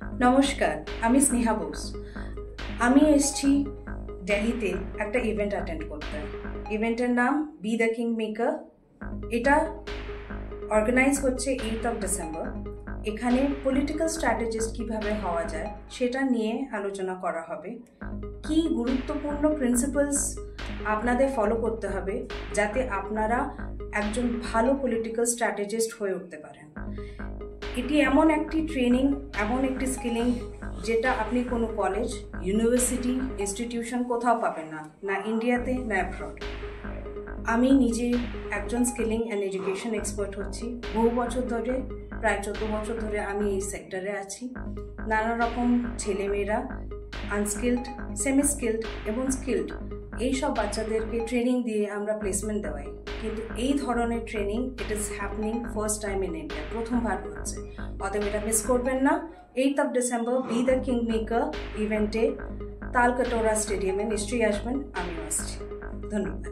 নমস্কার, আমি স্নেহা বোস। আমি এসেছি দিল্লিতে একটা ইভেন্ট অ্যাটেন্ড করতে। ইভেন্টের নাম বি দ্য কিং মেকার। এটা অর্গানাইজ হচ্ছে 8th of December। এখানে পলিটিক্যাল স্ট্র্যাটেজিস্ট কিভাবে হওয়া যায় সেটা নিয়ে আলোচনা করা হবে। কি গুরুত্বপূর্ণ প্রিন্সিপালস আপনাদের ফলো করতে হবে যাতে আপনারা একজন ভালো পলিটিক্যাল স্ট্র্যাটেজিস্ট হয়ে উঠতে পারেন। এটি এমন একটি ট্রেনিং, এমন একটি স্কিলিং যেটা আপনি কোনো কলেজ, ইউনিভার্সিটি, ইনস্টিটিউশন কোথাও পাবেন না, না ইন্ডিয়াতে না অ্যাব্রড। আমি নিজে একজন স্কিলিং অ্যান্ড এডুকেশন এক্সপার্ট হচ্ছি। বহু বছর ধরে, প্রায় 14 বছর ধরে আমি এই সেক্টরে আছি। নানা রকম ছেলেমেয়েরা আনস্কিল্ড, সেমি স্কিল্ড এবং স্কিল্ড এইসব বাচ্চাদেরকে ট্রেনিং দিয়ে আমরা প্লেসমেন্ট দেওয়াই। কিন্তু এই ধরনের training it is happening first time in India, প্রথমবার হচ্ছে। অতএব এটা মিস করবেন না। 8th of December B the king maker ইভেন্টে তালকাটোরা স্টেডিয়ামে নিশ্চয়ই আসবেন। আমিও আসছি। ধন্যবাদ।